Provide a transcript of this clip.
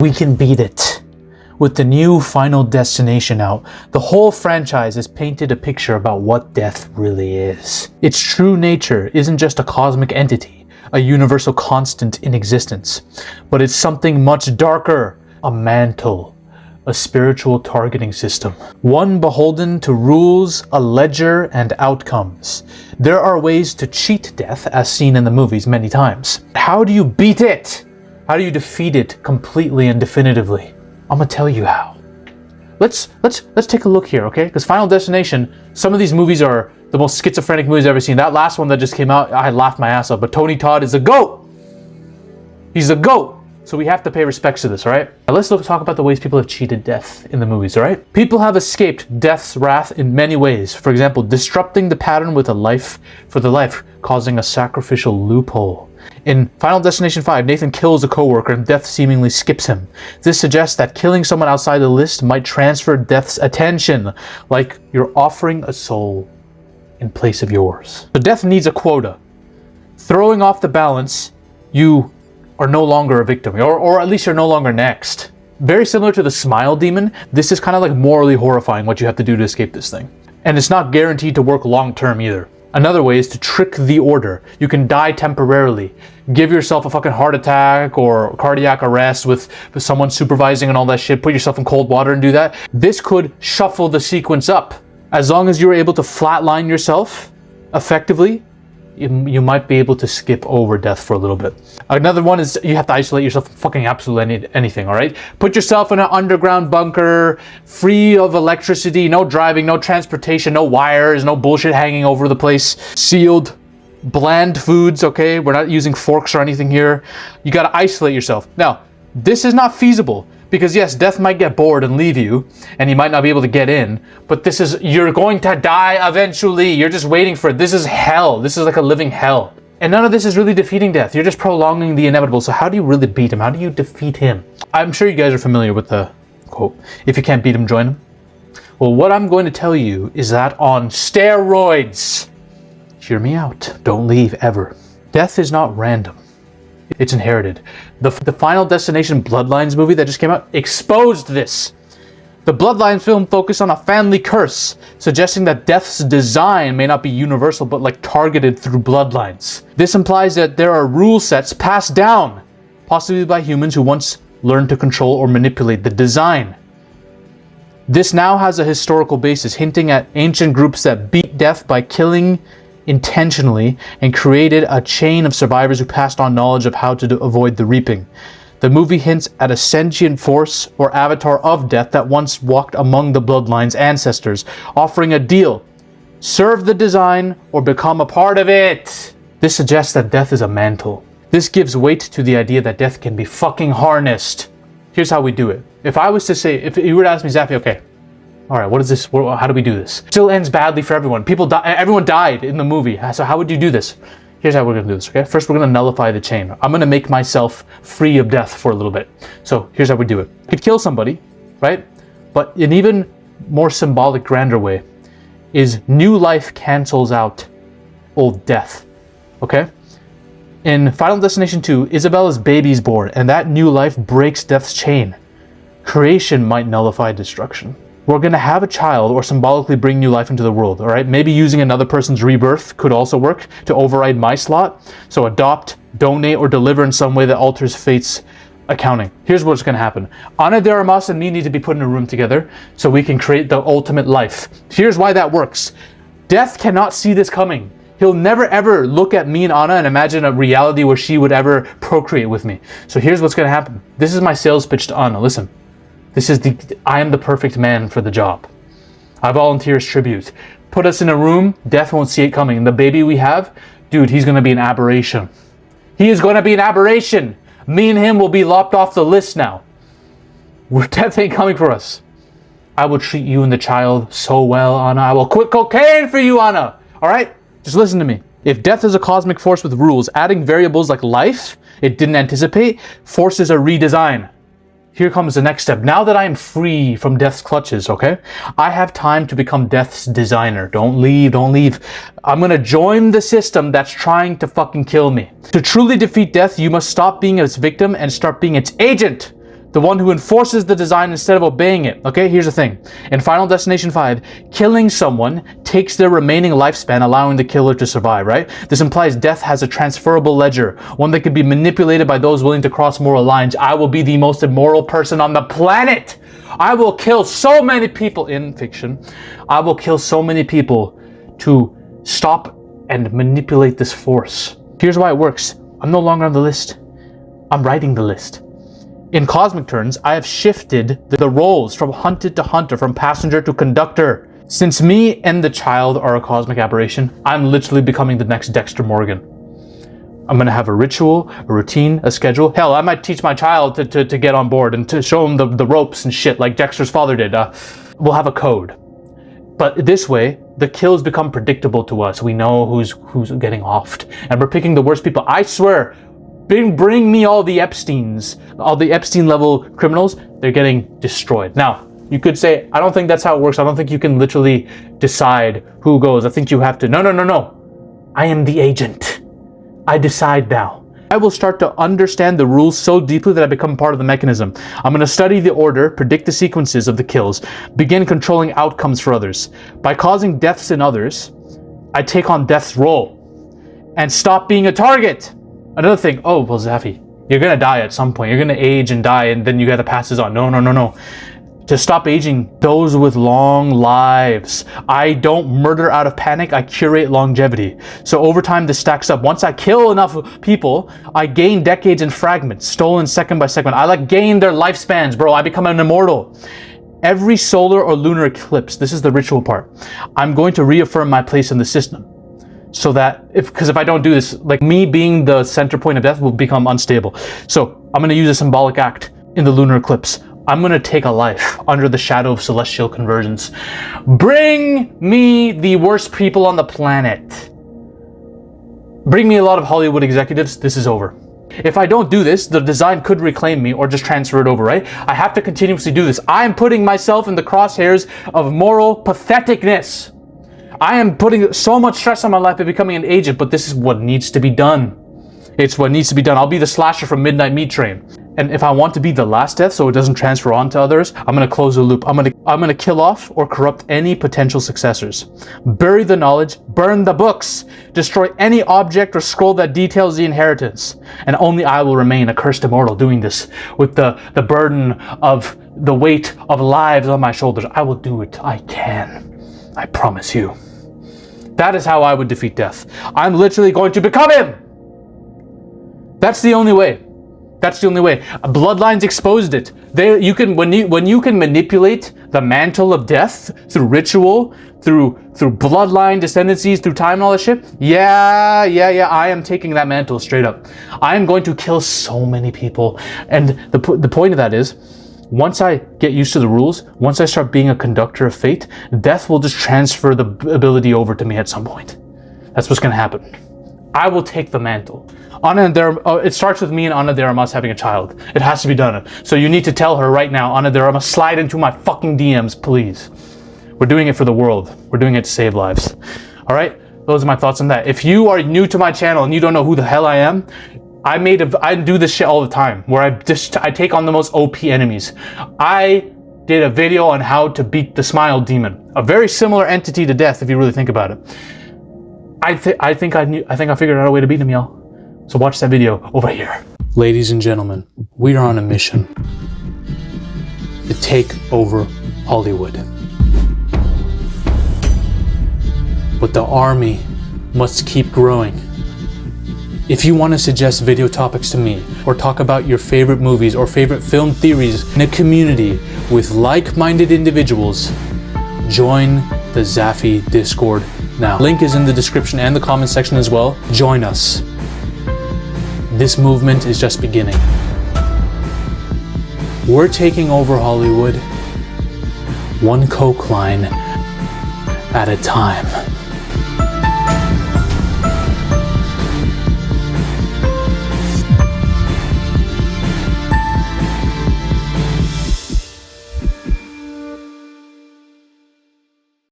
We can beat it. With the new Final Destination out, the whole franchise has painted a picture about what death really is. Its true nature isn't just a cosmic entity, a universal constant in existence, but it's something much darker, a mantle, a spiritual targeting system. One beholden to rules, a ledger, and outcomes. There are ways to cheat death, as seen in the movies many times. How do you beat it? How do you defeat it completely and definitively? I'm gonna tell you how. Let's take a look here, okay? Because Final Destination, some of these movies are the most schizophrenic movies I've ever seen. That last one that just came out, I laughed my ass off. But Tony Todd is a GOAT. He's a GOAT. So we have to pay respects to this, all right? Now let's talk about the ways people have cheated death in the movies, all right? People have escaped death's wrath in many ways. For example, disrupting the pattern with a life for the life, causing a sacrificial loophole. In Final Destination 5, Nathan kills a coworker and death seemingly skips him. This suggests that killing someone outside the list might transfer death's attention, like you're offering a soul in place of yours. So death needs a quota. Throwing off the balance, you are no longer a victim, or at least you're no longer next. Very similar to the smile demon, this is kind of like morally horrifying what you have to do to escape this thing. And it's not guaranteed to work long term either. Another way is to trick the order. You can die temporarily. Give yourself a fucking heart attack or cardiac arrest with someone supervising and all that shit. Put yourself in cold water and do that. This could shuffle the sequence up. As long as you're able to flatline yourself effectively, you might be able to skip over death for a little bit. Another one is you have to isolate yourself from fucking absolutely anything, all right? Put yourself in an underground bunker, free of electricity, no driving, no transportation, no wires, no bullshit hanging over the place, sealed, bland foods, okay? We're not using forks or anything here. You gotta isolate yourself. Now, this is not feasible. Because yes, death might get bored and leave you, and you might not be able to get in, but you're going to die eventually. You're just waiting for it. This is hell. This is like a living hell. And none of this is really defeating death. You're just prolonging the inevitable. So how do you really beat him? How do you defeat him? I'm sure you guys are familiar with the quote, if you can't beat him, join him. Well, what I'm going to tell you is that on steroids. Hear me out. Don't leave ever. Death is not random. It's inherited. The Final Destination Bloodlines movie that just came out exposed this. The Bloodlines film focused on a family curse, suggesting that death's design may not be universal but like targeted through bloodlines. This implies that there are rule sets passed down, possibly by humans who once learned to control or manipulate the design. This now has a historical basis, hinting at ancient groups that beat death by killing intentionally and created a chain of survivors who passed on knowledge of how to avoid the reaping. The movie hints at a sentient force or avatar of death that once walked among the Bloodlines' ancestors, offering a deal. Serve the design or become a part of it. This suggests that death is a mantle. This gives weight to the idea that death can be fucking harnessed. Here's how we do it. If you were to ask me, Zappy, okay, all right, what is this? How do we do this? Still ends badly for everyone. Everyone died in the movie. So how would you do this? Here's how we're gonna do this, okay? First, we're gonna nullify the chain. I'm gonna make myself free of death for a little bit. So here's how we do it. You could kill somebody, right? But an even more symbolic, grander way is new life cancels out old death, okay? In Final Destination 2, Isabella's baby is born, and that new life breaks death's chain. Creation might nullify destruction. We're going to have a child or symbolically bring new life into the world, all right? Maybe using another person's rebirth could also work to override my slot. So adopt, donate, or deliver in some way that alters fate's accounting. Here's what's going to happen. Ana de Armas and me need to be put in a room together so we can create the ultimate life. Here's why that works. Death cannot see this coming. He'll never ever look at me and Ana and imagine a reality where she would ever procreate with me. So here's what's going to happen. This is my sales pitch to Ana. Listen. I am the perfect man for the job. I volunteer as tribute. Put us in a room, death won't see it coming. And the baby we have, dude, he's gonna be an aberration. He is gonna be an aberration. Me and him will be lopped off the list now. Death ain't coming for us. I will treat you and the child so well, Ana. I will quit cocaine for you, Ana. All right? Just listen to me. If death is a cosmic force with rules, adding variables like life it didn't anticipate forces a redesign. Here comes the next step. Now that I am free from death's clutches, okay? I have time to become death's designer. Don't leave. I'm gonna join the system that's trying to fucking kill me. To truly defeat death, you must stop being its victim and start being its agent. The one who enforces the design instead of obeying it. Okay, here's the thing. In Final Destination 5, killing someone takes their remaining lifespan, allowing the killer to survive, right? This implies death has a transferable ledger, one that can be manipulated by those willing to cross moral lines. I will be the most immoral person on the planet. I will kill so many people in fiction. I will kill so many people to stop and manipulate this force. Here's why it works. I'm no longer on the list. I'm writing the list. In cosmic terms, I have shifted the roles from hunted to hunter, from passenger to conductor. Since me and the child are a cosmic aberration, I'm literally becoming the next Dexter Morgan. I'm gonna have a ritual, a routine, a schedule. Hell, I might teach my child to get on board and to show him the ropes and shit like Dexter's father did. We'll have a code. But this way, the kills become predictable to us. We know who's getting offed. And we're picking the worst people. I swear, bring me all the Epstein level criminals, they're getting destroyed. Now, you could say, I don't think that's how it works. I don't think you can literally decide who goes. I think you have to, no. I am the agent. I decide now. I will start to understand the rules so deeply that I become part of the mechanism. I'm going to study the order, predict the sequences of the kills, begin controlling outcomes for others. By causing deaths in others, I take on death's role and stop being a target. Another thing, oh, well, Zafi, you're gonna die at some point. You're gonna age and die, and then you gotta pass this on. No. To stop aging, those with long lives. I don't murder out of panic, I curate longevity. So over time, this stacks up. Once I kill enough people, I gain decades in fragments, stolen second by second. I gain their lifespans, bro. I become an immortal. Every solar or lunar eclipse, this is the ritual part, I'm going to reaffirm my place in the system. So that, because if I don't do this, me being the center point of death will become unstable. So I'm going to use a symbolic act in the lunar eclipse. I'm going to take a life under the shadow of celestial convergence. Bring me the worst people on the planet. Bring me a lot of Hollywood executives. This is over. If I don't do this, the design could reclaim me or just transfer it over, right? I have to continuously do this. I'm putting myself in the crosshairs of moral patheticness. I am putting so much stress on my life by becoming an agent, but this is what needs to be done. It's what needs to be done. I'll be the slasher from Midnight Meat Train. And if I want to be the last death so it doesn't transfer on to others, I'm going to close the loop. I'm going to kill off or corrupt any potential successors. Bury the knowledge, burn the books, destroy any object or scroll that details the inheritance. And only I will remain a cursed immortal doing this with the burden of the weight of lives on my shoulders. I will do it. I can. I promise you. That is how I would defeat death. I'm literally going to become him. That's the only way. That's the only way. Bloodlines exposed it. When you can manipulate the mantle of death through ritual, through bloodline descendancies, through time and all that shit. Yeah. I am taking that mantle straight up. I am going to kill so many people. And the point of that is, once I get used to the rules, once I start being a conductor of fate, death will just transfer the ability over to me at some point. That's what's going to happen. I will take the mantle. It starts with me and Ana de Armas having a child. It has to be done. So you need to tell her right now, Ana de Armas, slide into my fucking DMs, please. We're doing it for the world. We're doing it to save lives. All right? Those are my thoughts on that. If you are new to my channel and you don't know who the hell I am, I do this shit all the time where I take on the most OP enemies. I did a video on how to beat the smile demon, a very similar entity to death if you really think about it. I think I figured out a way to beat him, y'all. So watch that video over here. Ladies and gentlemen, we are on a mission to take over Hollywood. But the army must keep growing. If you want to suggest video topics to me, or talk about your favorite movies or favorite film theories in a community with like-minded individuals, join the Zafi Discord now. Link is in the description and the comment section as well. Join us. This movement is just beginning. We're taking over Hollywood, one coke line at a time.